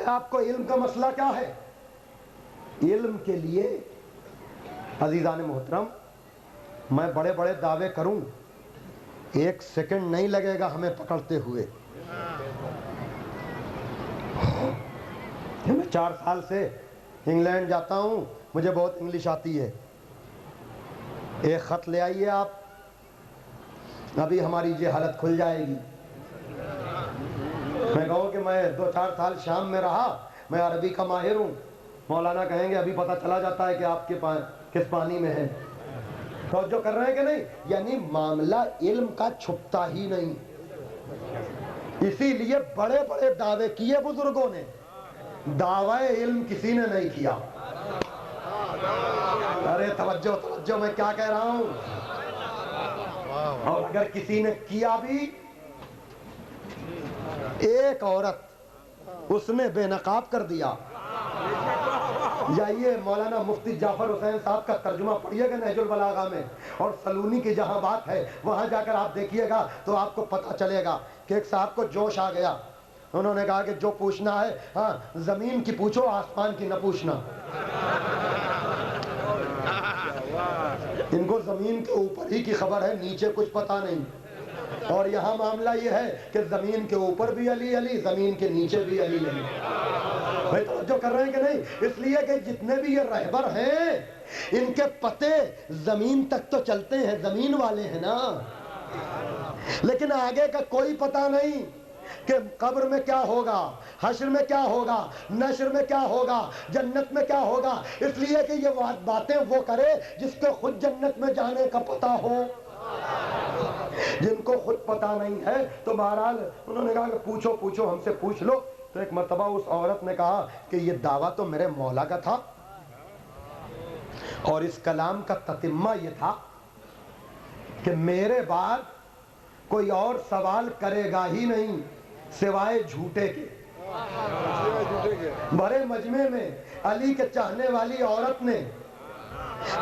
آپ کو علم کا مسئلہ کیا ہے؟ علم کے لیے عزیزان محترم میں بڑے بڑے دعوے کروں، ایک سیکنڈ نہیں لگے گا ہمیں پکڑتے ہوئے۔ میں 4 سال سے انگلینڈ جاتا ہوں، مجھے بہت انگلش آتی ہے۔ ایک خط لے آئیے آپ، ابھی ہماری یہ حالت کھل جائے گی۔ میں کہوں کہ میں 2-4 سال شام میں رہا، میں عربی کا ماہر ہوں، مولانا کہیں گے ابھی پتہ چلا جاتا ہے کہ آپ کے کس پانی میں ہے۔ توجہ کر رہے ہیں کہ نہیں؟ یعنی معاملہ علم کا چھپتا ہی نہیں، اسی لیے بڑے بڑے دعوے کیے بزرگوں نے، دعوی علم کسی نے نہیں کیا۔ ارے توجہ میں کیا کہہ رہا ہوں؟ اور اگر کسی نے کیا بھی، ایک عورت اس نے بے نقاب کر دیا۔ جائیے مولانا مفتی جعفر حسین صاحب کا ترجمہ پڑھیے گا نہج البلاغہ میں، اور سلونی کی جہاں بات ہے وہاں جا کر آپ دیکھیے گا تو آپ کو پتہ چلے گا کہ ایک صاحب کو جوش آ گیا، انہوں نے کہا کہ جو پوچھنا ہے ہاں زمین کی پوچھو، آسمان کی نہ پوچھنا۔ ان کو زمین کے اوپر ہی کی خبر ہے، نیچے کچھ پتہ نہیں۔ اور یہاں معاملہ یہ ہے کہ زمین کے اوپر بھی علی علی، زمین کے نیچے بھی علی علی۔ بھائی توجہ کر رہے ہیں کہ نہیں؟ اس لیے کہ جتنے بھی یہ رہبر ہیں ان کے پتے زمین تک تو چلتے ہیں، زمین والے ہیں نا، لیکن آگے کا کوئی پتہ نہیں کہ قبر میں کیا ہوگا، حشر میں کیا ہوگا، نشر میں کیا ہوگا، جنت میں کیا ہوگا۔ اس لیے کہ یہ باتیں وہ کرے جس کو خود جنت میں جانے کا پتہ ہو، جن کو خود پتہ نہیں ہے تو بہرحال انہوں نے کہا کہ پوچھو ہم سے پوچھ لو۔ تو ایک مرتبہ اس عورت نے کہا کہ یہ دعویٰ تو میرے مولا کا تھا، اور اس کلام کا تتمہ یہ تھا کہ میرے بعد کوئی اور سوال کرے گا ہی نہیں سوائے جھوٹے کے۔ بڑے مجمع میں علی کے چاہنے والی عورت نے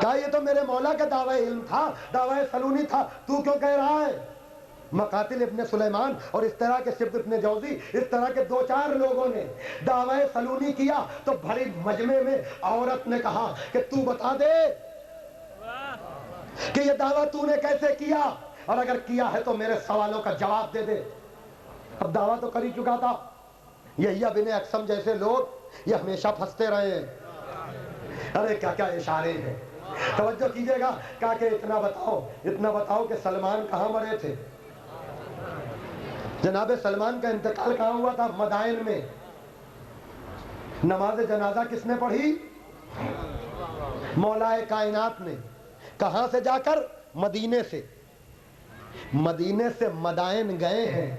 کہا یہ تو میرے مولا کا دعویٰ علم تھا، دعویٰ سلونی تھا، تو کیوں کہہ رہا ہے؟ مقاتل ابن سلیمان اور اس طرح کے سبت ابن جوزی، اس طرح کے 2-4 لوگوں نے دعویٰ سلونی کیا تو بھری مجمع میں عورت نے کہا کہ تو بتا دے کہ یہ دعویٰ تو نے کیسے کیا، اور اگر کیا ہے تو میرے سوالوں کا جواب دے دے۔ اب دعویٰ تو کر ہی چکا تھا۔ یحییٰ بن اقسم جیسے لوگ یہ ہمیشہ پھنستے رہے ہیں۔ ارے کیا کیا اشارے ہیں، توجہ کیجئے گا۔ کہا کہ اتنا بتاؤ کہ سلمان کہاں مرے تھے؟ جناب سلمان کا انتقال کہاں ہوا تھا؟ مدائن میں۔ نماز جنازہ کس نے پڑھی؟ مولا کائنات نے۔ کہاں سے جا کر؟ مدینے سے۔ مدینے سے مدائن گئے ہیں،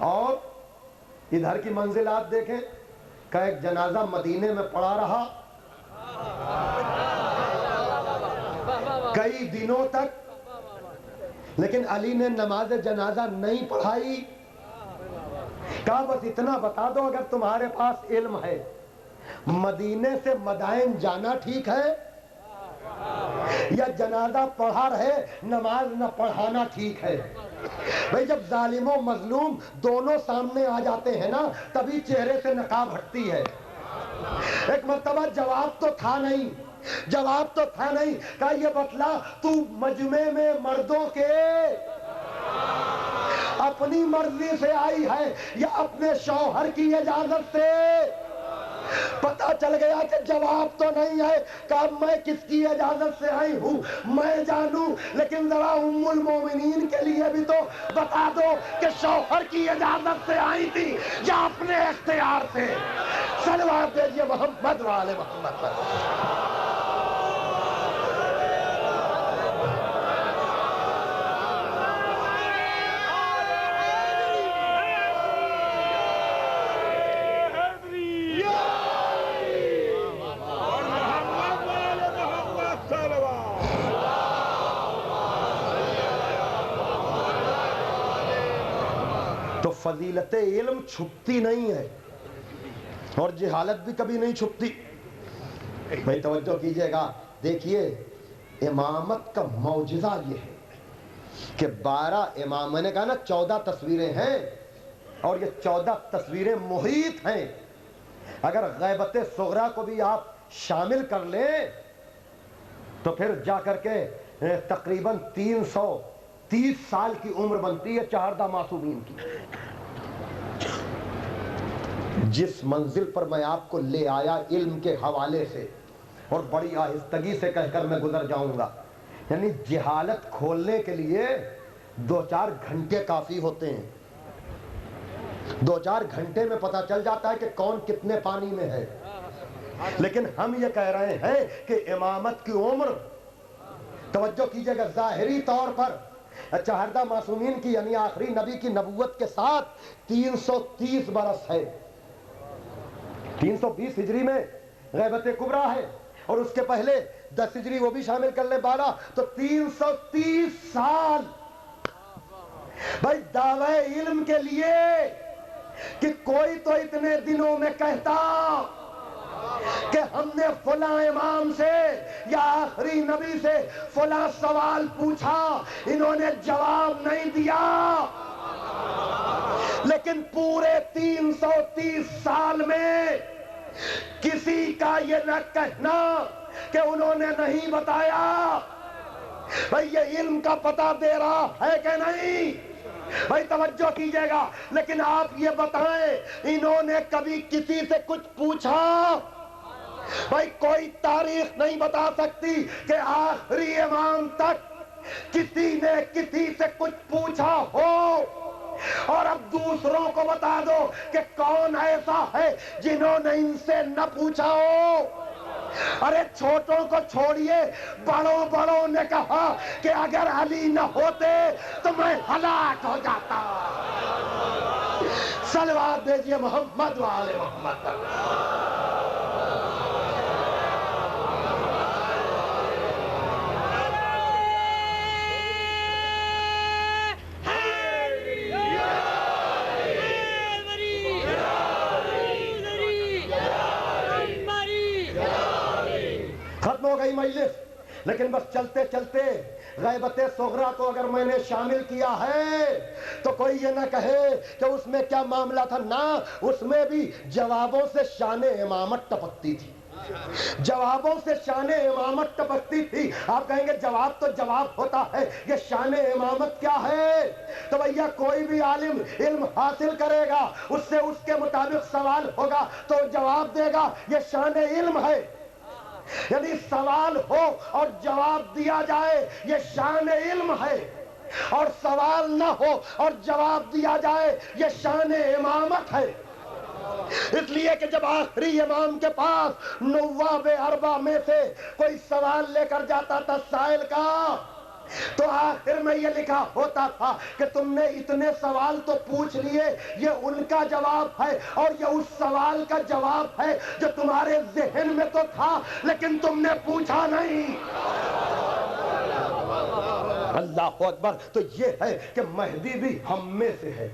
اور ادھر کی منزل آپ دیکھیں کہ ایک جنازہ مدینے میں پڑا رہا کئی دنوں تک، لیکن علی نے نماز جنازہ نہیں پڑھائی۔ کہا بس اتنا بتا دو اگر تمہارے پاس علم ہے، مدینے سے مدائن جانا ٹھیک ہے یا جنازہ پڑھا رہے نماز نہ پڑھانا ٹھیک ہے؟ بھئی جب ظالم و مظلوم دونوں سامنے آ جاتے ہیں نا تبھی چہرے سے نقاب ہٹتی ہے۔ ایک مرتبہ جواب تو تھا نہیں، کہا یہ بتلا تو مجمع میں مردوں کے اپنی مرضی سے آئی ہے یا اپنے شوہر کی اجازت سے؟ پتا چل گیا کہ جواب تو نہیں ہے، کہا میں کس کی اجازت سے آئی ہوں میں جانوں، لیکن ذرا ام المومنین کے لیے بھی تو بتا دو کہ شوہر کی اجازت سے آئی تھی یا اپنے اختیار سے؟ صلوات دیجئے محمد و آل محمد پر۔ تو فضیلت علم چھپتی نہیں ہے اور جہالت بھی کبھی نہیں چھپتی۔ بھائی توجہ کیجئے گا، دیکھیے امامت کا معجزہ یہ ہے کہ 12 امام، میں نے کہا نا 14 تصویریں ہیں اور یہ 14 تصویریں محیط ہیں۔ اگر غیبت صغریٰ کو بھی آپ شامل کر لیں تو پھر جا کر کے تقریباً 330 سال کی عمر بنتی ہے چہاردہ معصومین کی۔ جس منزل پر میں آپ کو لے آیا علم کے حوالے سے، اور بڑی آہستگی سے کہہ کر میں گزر جاؤں گا، یعنی جہالت کھولنے کے لیے 2-4 گھنٹے کافی ہوتے ہیں۔ 2-4 گھنٹے میں پتہ چل جاتا ہے کہ کون کتنے پانی میں ہے۔ لیکن ہم یہ کہہ رہے ہیں کہ امامت کی عمر، توجہ کیجئے گا، ظاہری طور پر چہاردہ معصومین کی یعنی آخری نبی کی نبوت کے ساتھ 330 برس ہے۔ 320 ہجری میں غیبت کبریٰ ہے اور اس کے پہلے 10 ہجری وہ بھی شامل کر لے 12، تو 330 سال۔ بھائی دعوی علم کے لیے کہ کوئی تو اتنے دنوں میں کہتا کہ ہم نے فلاں امام سے یا آخری نبی سے فلاں سوال پوچھا، انہوں نے جواب نہیں دیا، لیکن پورے 330 سال میں کسی کا یہ نہ کہنا کہ انہوں نے نہیں بتایا۔ بھئی یہ علم کا پتہ دے رہا ہے کہ نہیں؟ بھئی توجہ کیجئے گا، لیکن آپ یہ بتائیں انہوں نے کبھی کسی سے کچھ پوچھا؟ بھئی کوئی تاریخ نہیں بتا سکتی کہ آخری امام تک کسی نے کسی سے کچھ پوچھا ہو۔ اور اب دوسروں کو بتا دو کہ کون ایسا ہے جنہوں نے ان سے نہ پوچھا ہو۔ ارے چھوٹوں کو چھوڑیے، بڑوں نے کہا کہ اگر علی نہ ہوتے تو میں ہلاک ہو جاتا۔ صلوات دیجئے محمد و آل محمد پر۔ ختم ہو گئی مجلس، لیکن بس چلتے چلتے غیبت صغریٰ کو اگر میں نے شامل کیا ہے تو کوئی یہ نہ کہے کہ اس میں کیا معاملہ تھا، نہ اس میں بھی جوابوں سے شان امامت ٹپکتی تھی، جوابوں سے شان امامت ٹپکتی تھی۔ آپ کہیں گے جواب تو جواب ہوتا ہے، یہ شان امامت کیا ہے؟ تو بھیا کوئی بھی عالم علم حاصل کرے گا، اس سے اس کے مطابق سوال ہوگا تو جواب دے گا، یہ شان علم ہے۔ یعنی سوال ہو اور جواب دیا جائے یہ شان علم ہے، اور سوال نہ ہو اور جواب دیا جائے یہ شان امامت ہے۔ اس لیے کہ جب آخری امام کے پاس نواب اربع میں سے کوئی سوال لے کر جاتا تھا سائل کا، تو آخر میں یہ لکھا ہوتا تھا کہ تم نے اتنے سوال تو پوچھ لیے، یہ ان کا جواب ہے اور یہ اس سوال کا جواب ہے جو تمہارے ذہن میں تو تھا لیکن تم نے پوچھا نہیں۔ اللہ اکبر۔ تو یہ ہے کہ مہدی بھی ہم میں سے ہے،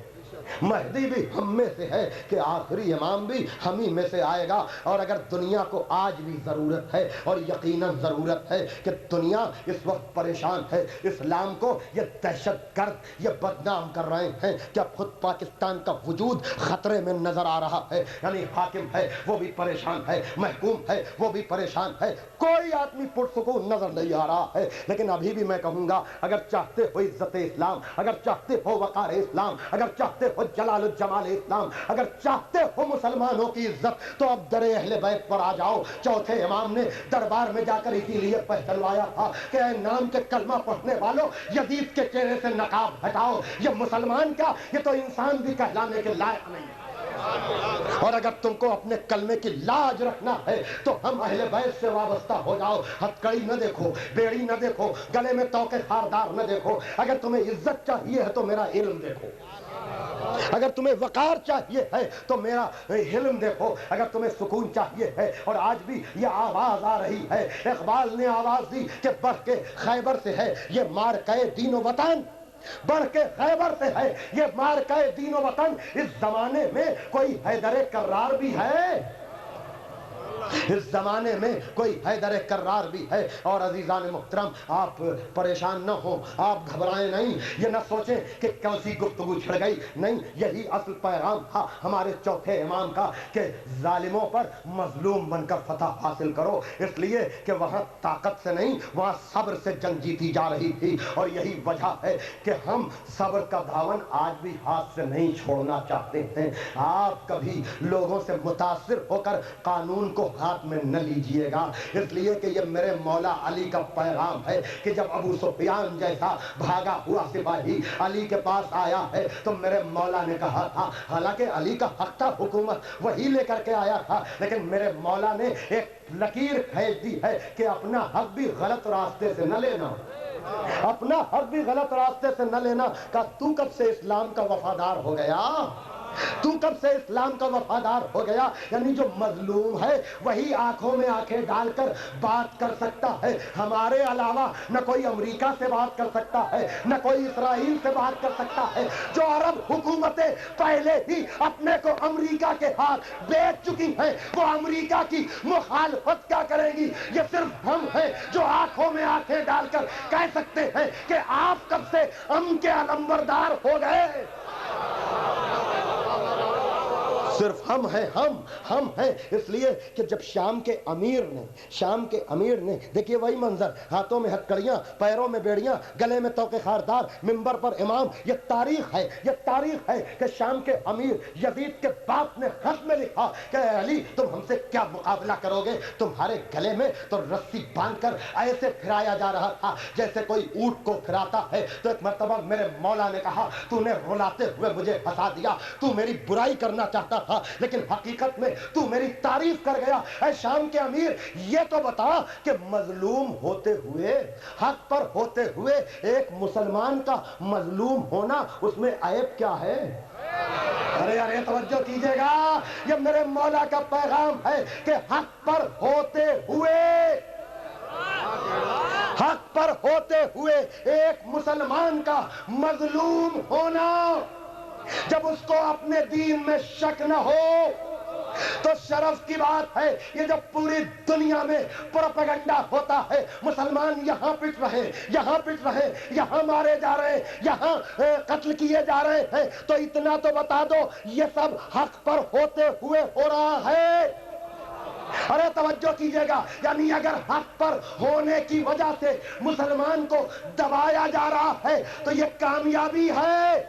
مہدی بھی ہم میں سے ہے، کہ آخری امام بھی ہم ہی میں سے آئے گا۔ اور اگر دنیا کو آج بھی ضرورت ہے اور یقیناً ضرورت ہے کہ دنیا اس وقت پریشان ہے، اسلام کو یہ دہشت گرد یہ بدنام کر رہے ہیں کہ اب خود پاکستان کا وجود خطرے میں نظر آ رہا ہے، یعنی حاکم ہے وہ بھی پریشان ہے، محکوم ہے وہ بھی پریشان ہے، کوئی آدمی پرسکون نظر نہیں آ رہا ہے۔ لیکن ابھی بھی میں کہوں گا اگر چاہتے ہو عزت اسلام، اگر چاہتے ہو وقار اسلام، اگر چاہتے ہو جلال الجمال اسلام، اگر چاہتے ہو مسلمانوں کی عزت تو اب در اہل بیت پر آ جاؤ۔ چوتھے امام نے دربار میں جا کر اسی لیے پہچنوایا تھا کہ اے نام کے کلمہ پڑھنے والوں، یزید کے چہرے سے نقاب ہٹاؤ، یہ مسلمان کیا، یہ تو انسان بھی کہلانے کے لائق نہیں ہے۔ اور اگر تم کو اپنے کلمے کی لاج رکھنا ہے تو ہم اہل بیت سے وابستہ ہو جاؤ۔ ہتھکڑی نہ دیکھو، بیڑی نہ دیکھو، گلے میں توقے خاردار نہ دیکھو۔ اگر تمہیں عزت چاہیے ہے تو میرا علم دیکھو، اگر تمہیں وقار چاہیے ہے تو میرا علم دیکھو، اگر تمہیں سکون چاہیے ہے۔ اور آج بھی یہ آواز آ رہی ہے، اقبال نے آواز دی کہ بڑھ کے خیبر سے ہے یہ مارکہ دین و وطن، بڑھ کے خیبر سے ہے یہ مارکہ دین و وطن۔ اس زمانے میں کوئی حیدر کرار بھی ہے، اس زمانے میں کوئی حیدر کرار بھی ہے۔ اور عزیزان محترم، آپ پریشان نہ ہوں، آپ گھبرائیں نہیں، یہ نہ سوچیں کہ کیسی گفتگو چھڑ گئی، نہیں، یہی اصل پیغام تھا ہمارے چوتھے امام کا کہ ظالموں پر مظلوم بن کر فتح حاصل کرو، اس لیے کہ وہاں طاقت سے نہیں، وہاں صبر سے جنگ جیتی جا رہی تھی۔ اور یہی وجہ ہے کہ ہم صبر کا دامن آج بھی ہاتھ سے نہیں چھوڑنا چاہتے ہیں۔ آپ کبھی لوگوں سے متاثر ہو کر قانون کو ہاتھ میں نہ لیجئے گا، اس لیے کہ یہ میرے مولا علی کا پیغام ہے کہ جب ابو سفیان جیسا بھاگا ہوا سپاہی علی کے پاس آیا ہے تو میرے مولا نے کہا تھا، حالانکہ علی کا حق تھا، حکومت وہی لے کر کے آیا تھا، لیکن میرے مولا نے ایک لکیر کھینچ دی ہے کہ اپنا حق بھی غلط راستے سے نہ لینا، اپنا حق بھی غلط راستے سے نہ لینا۔ کہ تو کب سے اسلام کا وفادار ہو گیا، تو کب سے اسلام کا وفادار ہو گیا؟ یعنی جو مظلوم ہے وہی آنکھوں میں آنکھیں ڈال کر بات کر سکتا ہے، ہمارے علاوہ نہ کوئی امریکہ سے بات کر سکتا ہے، نہ کوئی اسرائیل سے بات کر سکتا ہے۔ جو عرب حکومتیں پہلے ہی اپنے کو امریکہ کے ہاتھ بیچ چکی ہیں، وہ امریکہ کی مخالفت کیا کریں گی؟ یہ صرف ہم ہیں جو آنکھوں میں آنکھیں ڈال کر کہہ سکتے ہیں کہ آپ کب سے ہم کے علمبردار ہو گئے۔ صرف ہم ہیں، اس لیے کہ جب شام کے امیر نے دیکھیے وہی منظر، ہاتھوں میں ہتھکڑیاں، پیروں میں بیڑیاں، گلے میں توقے خاردار، منبر پر امام، یہ تاریخ ہے کہ شام کے امیر یزید کے باپ نے خط میں لکھا کہ اے علی تم ہم سے کیا مقابلہ کرو گے؟ تمہارے گلے میں تو رسی باندھ کر ایسے پھرایا جا رہا تھا جیسے کوئی اونٹ کو پھراتا ہے۔ تو ایک مرتبہ میرے مولا نے کہا، تو نے رلاتے ہوئے مجھے ہنسا دیا، تو میری برائی کرنا چاہتا تھا لیکن حقیقت میں تو میری تعریف کر گیا۔ اے شام کے امیر، یہ تو بتا کہ مظلوم ہوتے ہوئے، حق پر ہوتے ہوئے ایک مسلمان کا مظلوم ہونا، اس میں عیب کیا ہے؟ ارے توجہ کیجئے گا، یہ میرے مولا کا پیغام ہے کہ حق پر ہوتے ہوئے ایک مسلمان کا مظلوم ہونا، جب اس کو اپنے دین میں شک نہ ہو تو شرف کی بات ہے۔ یہ جب پوری دنیا میں پروپیگنڈا ہوتا ہے، مسلمان یہاں پٹ رہے، یہاں مارے جا رہے، یہاں قتل کیے جا رہے ہیں، تو اتنا تو بتا دو یہ سب حق پر ہوتے ہوئے ہو رہا ہے۔ ارے توجہ کیجئے گا، یعنی اگر حق پر ہونے کی وجہ سے مسلمان کو دبایا جا رہا ہے تو یہ کامیابی ہے،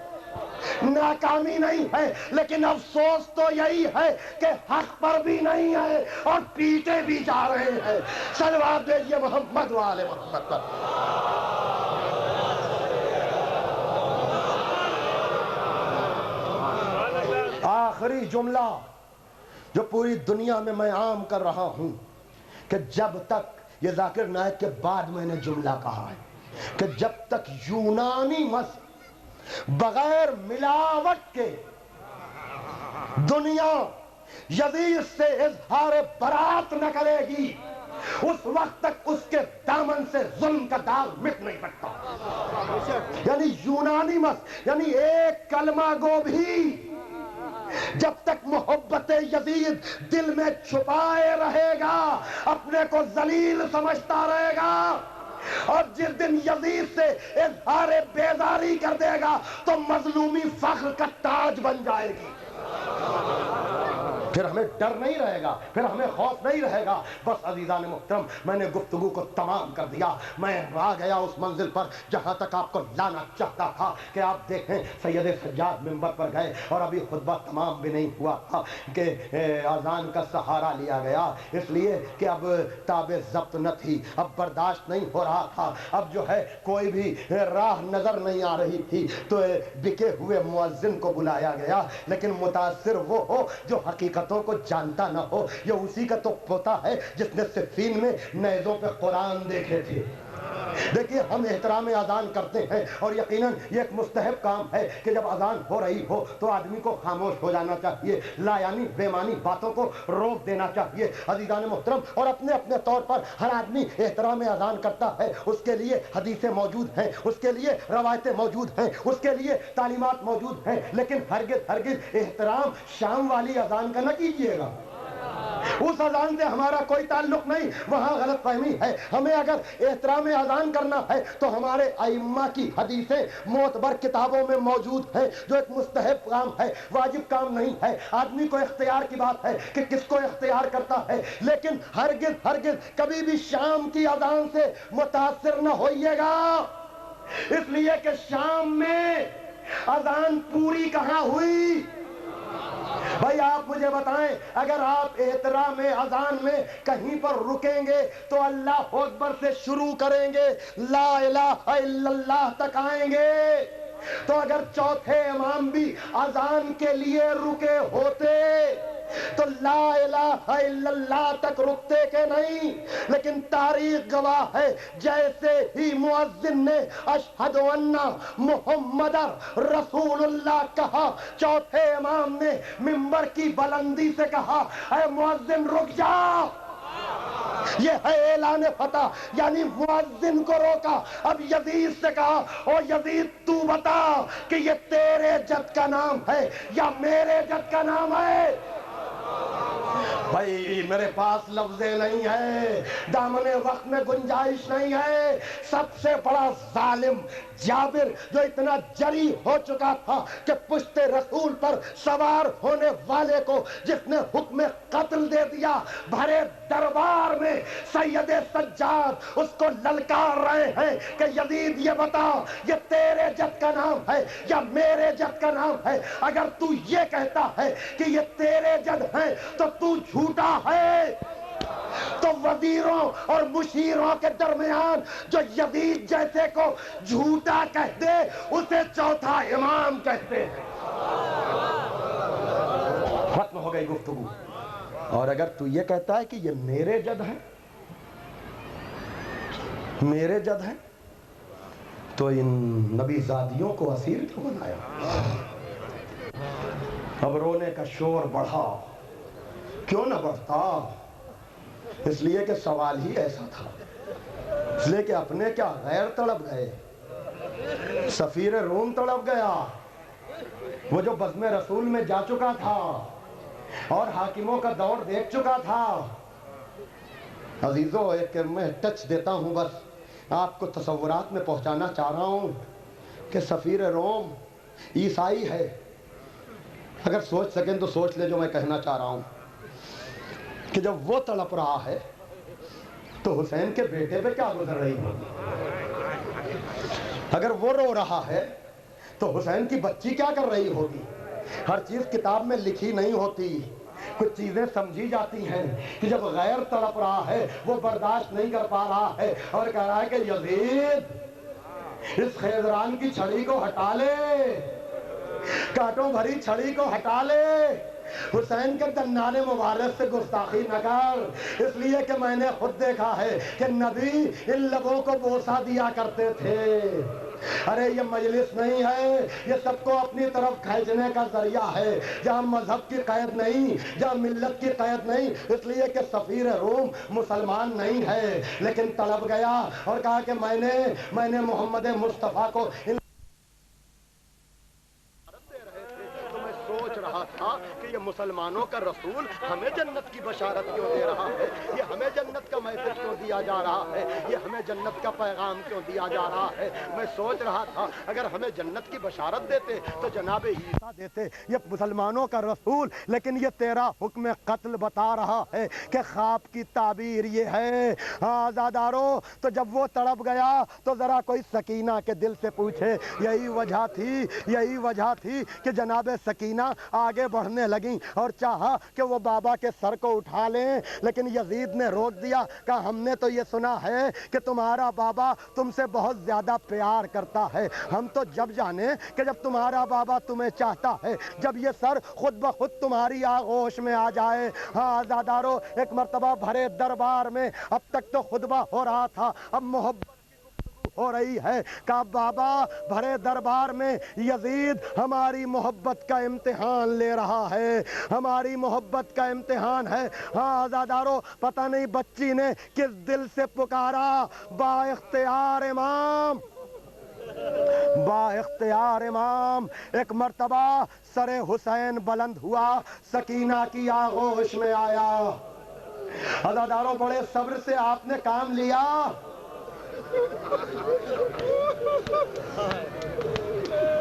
ناکامی نہیں ہے۔ لیکن افسوس تو یہی ہے کہ حق پر بھی نہیں ہے اور پیٹے بھی جا رہے ہیں۔ صلوات بھیجیے محمد و آل محمد پر۔ آخری جملہ جو پوری دنیا میں عام کر رہا ہوں کہ جب تک، یہ ذاکر نائک کے بعد میں نے جملہ کہا ہے کہ جب تک یونانی مذہب بغیر ملاوٹ کے دنیا یزید سے اظہار برات نہ کرے گی، اس وقت تک اس کے دامن سے ظلم کا داغ مٹ نہیں سکتا۔ یعنی یونانی مذہب، یعنی ایک کلمہ گو بھی جب تک محبت یزید دل میں چھپائے رہے گا، اپنے کو ذلیل سمجھتا رہے گا، اور جس دن یزید سے اظہار بیزاری کر دے گا تو مظلومی فخر کا تاج بن جائے گی۔ پھر ہمیں ڈر نہیں رہے گا، پھر ہمیں خوف نہیں رہے گا۔ بس عزیزان محترم، میں نے گفتگو کو تمام کر دیا۔ میں آ گیا اس منزل پر جہاں تک آپ کو لانا چاہتا تھا کہ آپ دیکھیں سید سجاد منبر پر گئے اور ابھی خطبہ تمام بھی نہیں ہوا تھا کہ اذان کا سہارا لیا گیا، اس لیے کہ اب تاب ضبط نہ تھی، اب برداشت نہیں ہو رہا تھا، اب جو ہے کوئی بھی راہ نظر نہیں آ رہی تھی، تو بکے ہوئے مؤذن کو بلایا گیا۔ لیکن متاثر وہ ہو جو حقیقتوں کو جانتا نہ ہو، یہ اسی کا تو پوتا ہے جس نے صفین میں نیزوں پہ قرآن دیکھے تھے۔ دیکھیے ہم احترام اذان کرتے ہیں اور یقیناً یہ ایک مستحب کام ہے کہ جب اذان ہو رہی ہو تو آدمی کو خاموش ہو جانا چاہیے، لایانی بے معنی باتوں کو روک دینا چاہیے۔ عزیزان محترم، اور اپنے اپنے طور پر ہر آدمی احترام اذان کرتا ہے، اس کے لیے حدیثیں موجود ہیں، اس کے لیے روایتیں موجود ہیں، اس کے لیے تعلیمات موجود ہیں، لیکن ہرگز ہرگز احترام شام والی اذان کا نہ کیجیے گا۔ اس اذان سے ہمارا کوئی تعلق نہیں، وہاں غلط فہمی ہے۔ ہمیں اگر احترام اذان کرنا ہے تو ہمارے ائمہ کی حدیثیں معتبر کتابوں میں موجود ہیں، جو ایک مستحب کام ہے، واجب کام نہیں ہے۔ آدمی کو اختیار کی بات ہے کہ کس کو اختیار کرتا ہے، لیکن ہرگز ہرگز کبھی بھی شام کی اذان سے متاثر نہ ہوئیے گا، اس لیے کہ شام میں اذان پوری کہاں ہوئی؟ بھائی آپ مجھے بتائیں، اگر آپ احترام اذان میں کہیں پر رکیں گے تو اللہ اکبر سے شروع کریں گے، لا الہ الا اللہ تک آئیں گے، تو اگر چوتھے امام بھی اذان کے لیے رکے ہوتے تو لا الہ الا اللہ تک رکتے کہ نہیں؟ لیکن تاریخ گواہ ہے جیسے ہی مؤذن نے اشہد ان محمد رسول اللہ کہا، چوتھے امام نے منبر کی بلندی سے کہا، اے مؤذن رک جا۔ یہ ہے اعلان فتح، یعنی مؤذن کو روکا۔ اب یزید سے کہا، او یزید تو بتا کہ یہ تیرے جد کا نام ہے یا میرے جد کا نام ہے؟ بھائی میرے پاس لفظیں نہیں ہے، دامن وقت میں گنجائش نہیں ہے۔ سب سے بڑا ظالم جابر جو اتنا جری ہو چکا تھا کہ پشت رسول پر سوار ہونے والے کو جس نے حکم قتل دے دیا، بھرے دربار میں سید سجاد اس کو للکار رہے ہیں کہ یزید یہ بتا یہ تیرے جد کا نام ہے یا میرے جد کا نام ہے؟ اگر تو یہ کہتا ہے کہ یہ تیرے جد ہیں تو تو جھوٹا ہے۔ تو وزیروں اور مشیروں کے درمیان جو یزید جیسے کو جھوٹا کہتے اسے چوتھا امام کہتے ہیں۔ ختم ہو گئی گفتگو۔ اور اگر تو یہ کہتا ہے کہ یہ میرے جد ہے، میرے جد ہے، تو ان نبی زادیوں کو اسیر کیوں بنایا؟ اب رونے کا شور بڑھا، کیوں نہ بڑھتا؟ اس لیے کہ سوال ہی ایسا تھا، اس لیے کہ اپنے کیا غیر تڑپ گئے، سفیر روم تڑپ گیا، وہ جو بزم رسول میں جا چکا تھا اور حاکموں کا دور دیکھ چکا تھا۔ عزیزو ایک میں ٹچ دیتا ہوں، بس آپ کو تصورات میں پہنچانا چاہ رہا ہوں کہ سفیر روم عیسائی ہے۔ اگر سوچ سکیں تو سوچ لے جو میں کہنا چاہ رہا ہوں، کہ جب وہ تڑپ رہا ہے تو حسین کے بیٹے پہ کیا گزر رہی ہوگی؟ اگر وہ رو رہا ہے تو حسین کی بچی کیا کر رہی ہوگی؟ ہر چیز کتاب میں لکھی نہیں ہوتی، کچھ چیزیں سمجھی جاتی ہیں کہ جب غیر تڑپ رہا ہے، وہ برداشت نہیں کر پا رہا ہے اور کہہ رہا ہے کہ یزید اس خیزران کی چھڑی کو ہٹا لے، کانٹوں بھری چھڑی کو ہٹا لے، حسین کے دندان مبارک سے گستاخی نہ کر، اس لیے کہ میں نے خود دیکھا ہے کہ نبی ان لبوں کو بوسہ دیا کرتے تھے۔ ارے یہ مجلس نہیں ہے، یہ سب کو اپنی طرف کھینچنے کا ذریعہ ہے، جہاں مذہب کی قید نہیں، جہاں ملت کی قید نہیں، اس لیے کہ سفیر روم مسلمان نہیں ہے، لیکن تڑپ گیا اور کہا کہ میں نے محمد مصطفیٰ کو رہا تھا کہ یہ مسلمانوں کا رسول ہمیں جنت کی بشارت کیوں دے رہا ہے، یہ ہمیں جنت کا میسج کیوں دیا جا رہا ہے؟ یہ ہمیں جنت کا پیغام کیوں دیا جا رہا ہے؟ میں سوچ رہا تھا اگر ہمیں جنت کی بشارت دیتے تو جناب عیسیٰ دیتے، یہ مسلمانوں کا رسول، لیکن یہ تیرا حکم قتل بتا رہا ہے کہ خواب کی تعبیر یہ ہے۔ آزادارو، تو جب وہ تڑپ گیا تو ذرا کوئی سکینہ کے دل سے پوچھے۔ یہی وجہ تھی کہ جناب سکینہ آگے بڑھنے لگیں اور چاہا کہ وہ بابا کے سر کو اٹھا لیں، لیکن یزید نے روک دیا، کہا ہم نے تو یہ سنا ہے کہ تمہارا بابا تم سے بہت زیادہ پیار کرتا ہے، ہم تو جب جانے کہ جب تمہارا بابا تمہیں چاہتا ہے، جب یہ سر خود بخود تمہاری آغوش میں آ جائے۔ ہاں آزادارو، ایک مرتبہ بھرے دربار میں، اب تک تو خطبہ ہو رہا تھا، اب محبت ہو رہی ہے، کہا بابا بھرے دربار میں یزید ہماری محبت کا امتحان لے رہا ہے، ہماری محبت کا امتحان ہے۔ ہاں آزادارو، پتہ نہیں بچی نے کس دل سے پکارا، با اختیار امام، با اختیار امام۔ ایک مرتبہ سر حسین بلند ہوا، سکینہ کی آغوش میں آیا۔ عزاداروں، بڑے صبر سے آپ نے کام لیا۔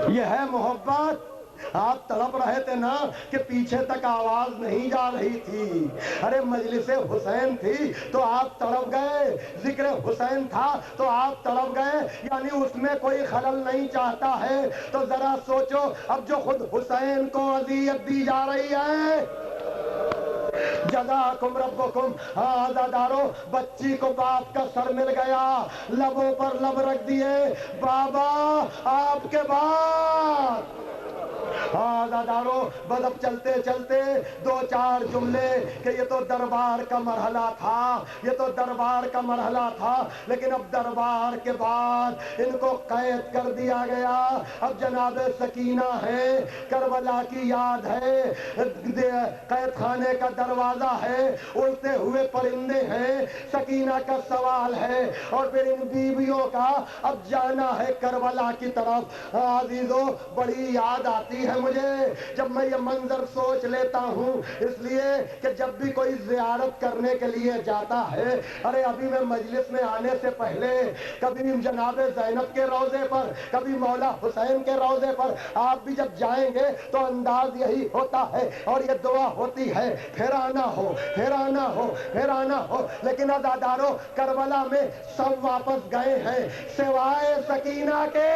یہ ہے محبت۔ آپ تڑپ رہے تھے نا کہ پیچھے تک آواز نہیں جا رہی تھی، ارے مجلس حسین تھی تو آپ تڑپ گئے، ذکر حسین تھا تو آپ تڑپ گئے، یعنی اس میں کوئی خلل نہیں چاہتا ہے۔ تو ذرا سوچو، اب جو خود حسین کو اذیت دی جا رہی ہے، جزاکم ربکم۔ ہاں آزادارو، بچی کو باپ کا سر مل گیا، لبوں پر لب رکھ دیے، بابا آپ کے بعد۔ ہاں آزادارو، بس اب چلتے چلتے دو چار جملے کہ یہ تو دربار کا مرحلہ تھا، یہ تو دربار کا مرحلہ تھا، لیکن اب دربار کے بعد ان کو قید کر دیا گیا۔ اب جناب سکینہ ہے، کربلا کی یاد ہے، قید خانے کا دروازہ ہے، اڑتے ہوئے پرندے ہیں، سکینہ کا سوال ہے، اور پھر ان بیویوں کا اب جانا ہے کربلا کی طرف۔ عزیزو، بڑی یاد آتی ہے مجھے جب میں یہ منظر سوچ لیتا ہوں، اس لیے کہ جب بھی کوئی زیارت کرنے کے لیے جاتا ہے، ارے ابھی میں مجلس میں آنے سے پہلے کبھی جناب زینب کے روضے پر، کبھی مولا حسین کے روضے پر، آپ بھی جب جائیں گے تو انداز یہی ہوتا ہے اور یہ دعا ہوتی ہے، پھر آنا ہو، پھر آنا ہو، پھر آنا ہو۔ لیکن عزادارو، کربلا میں سب واپس گئے ہیں سوائے سکینہ کے،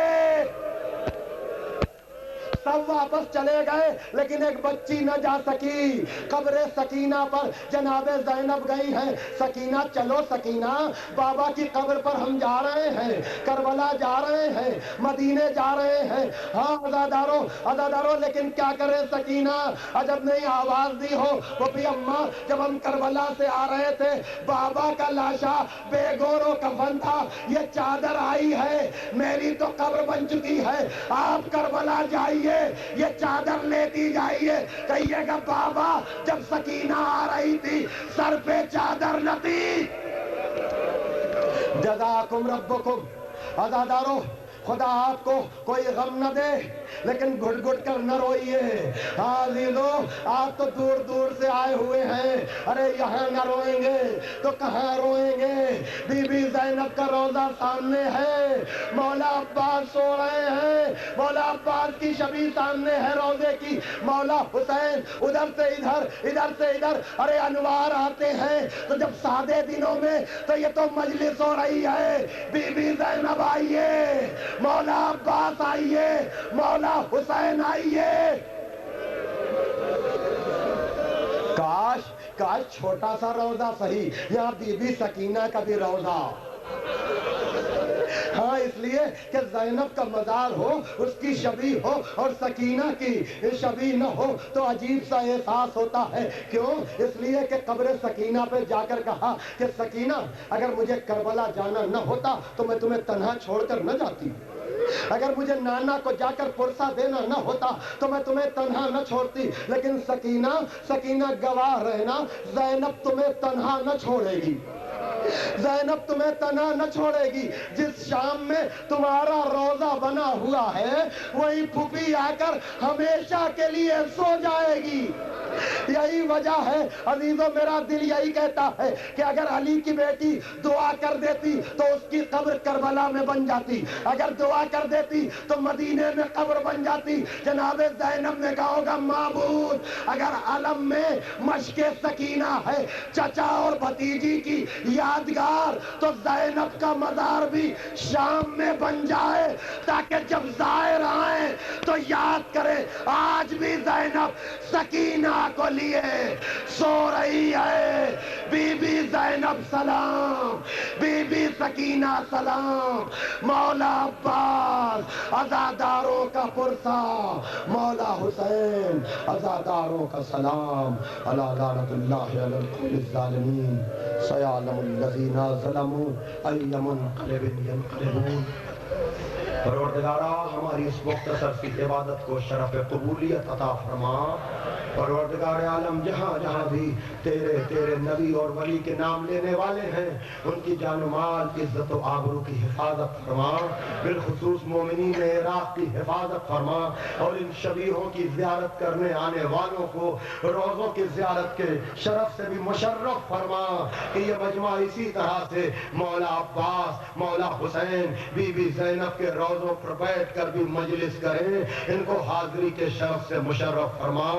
سب واپس چلے گئے، لیکن ایک بچی نہ جا سکی۔ قبر سکینہ پر جناب زینب گئی ہیں، سکینہ چلو، سکینہ بابا کی قبر پر ہم جا رہے ہیں، کربلا جا رہے ہیں، مدینے جا رہے ہیں۔ ہاں عزادارو، لیکن کیا کرے سکینہ، عجب نہیں آواز دی ہو، وہ بھی اماں جب ہم کربلا سے آ رہے تھے، بابا کا لاشا بے گور و کفن تھا، یہ چادر آئی ہے، میری تو قبر بن چکی ہے، آپ کربلا جائیے، یہ چادر لیتی جائیے، کہیے گا بابا جب سکینہ آ رہی تھی سر پہ چادر نہ تھی۔ جزاکم ربکم۔ عزادارو، خدا آپ کو کوئی غم نہ دے، لیکن گھٹ گھٹ کر نہ روئیے۔ عزیزو، آپ تو دور دور سے آئے ہوئے ہیں، ارے یہاں نہ روئیں گے تو کہاں روئیں گے؟ بی بی زینب کا روضہ سامنے ہے، مولا عباس سو رہے ہیں، مولا عباس کی شبیہ سامنے ہے روضے کی، مولا حسین ادھر سے ادھر، ادھر سے ادھر، ارے انوار آتے ہیں۔ تو جب سادے دنوں میں تو یہ تو مجلس ہو رہی ہے، بی بی زینب آئیے، مولا عباس آئیے، مولا حسین آئیے۔ کاش چھوٹا سا روضہ صحیح، یہاں بی بی سکینہ کا بھی روضہ۔ ہاں، اس لیے کہ زینب کا مزار ہو، اس کی شبیہ ہو اور سکینہ کی شبیہ نہ ہو تو عجیب سا احساس ہوتا ہے۔ کیوں؟ اس لیے کہ قبر سکینہ پہ جا کر کہا کہ سکینہ، اگر مجھے کربلا جانا نہ ہوتا تو میں تمہیں تنہا چھوڑ کر نہ جاتی، اگر مجھے نانا کو جا کر پرسہ دینا نہ ہوتا تو میں تمہیں تنہا نہ چھوڑتی، لیکن سکینہ گواہ رہنا، زینب تمہیں تنہا نہ چھوڑے گی، زینب تمہیں تنہا نہ چھوڑے گی۔ جس شام میں تمہارا روضہ بنا ہوا ہے وہی پھوپھی آ کر ہمیشہ کے لیے سو جائے گی۔ یہی وجہ ہے عزیزوں، میرا دل یہی کہتا ہے کہ اگر علی کی بیٹی دعا کر دیتی تو اس کی قبر کربلا میں بن جاتی، اگر دعا کر دیتی تو مدینے میں قبر بن جاتی۔ جناب زینب نے کہا ہوگا معبود اگر علم میں مشق سکینہ ہے، چچا اور بھتیجی کی یادگار، تو زینب کا مزار بھی شام میں بن جائے تاکہ جب زائر آئیں تو یاد کرے آج بھی زینب سکینہ کو لیے سو رہی ہے۔ بی بی زینب سلام، بی بی سکینہ سلام، مولا عباس عزاداروں کا پرسا، مولا حسین عزاداروں کا سلام، الا لعنت اللہ علی القوم الظالمین، سیعلم الذین ظلموا ای منقلب ینقلبون۔ پروردگارا ہماری اس مختصر سی عبادت کو شرف قبولیت عطا فرما۔ پروردگار عالم جہاں جہاں بھی تیرے نبی اور ولی کے نام لینے والے ہیں ان کی جان و مال، عزت و آبرو کی حفاظت فرما، بالخصوص مومنین عراق کی حفاظت فرما، اور ان شبیہوں کی زیارت کرنے آنے والوں کو روزوں کی زیارت کے شرف سے بھی مشرف فرما کہ یہ مجمع اسی طرح سے مولا عباس، مولا حسین، بی بی زینب کے روزوں پر بیٹھ کر بھی مجلس کریں، ان کو حاضری کے شرف سے مشرف فرما،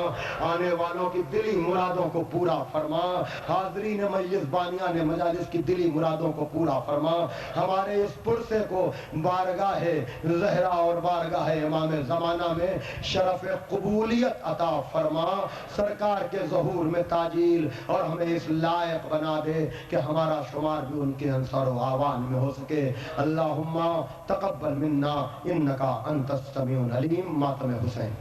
آنے والوں کی دلی مرادوں کو پورا فرما، حاضرین میزبانیان مجالس کی دلی مرادوں کو پورا فرما، ہمارے اس پرسے کو بارگاہ زہرا اور بارگاہ امام زمانہ میں شرف قبولیت عطا فرما، سرکار کے ظہور میں تاجیل، اور ہمیں اس لائق بنا دے کہ ہمارا شمار بھی ان کے انصار و آوان میں ہو سکے۔ اللہم تقبل منا انکا انت السمیع العلیم۔ ماتم حسین۔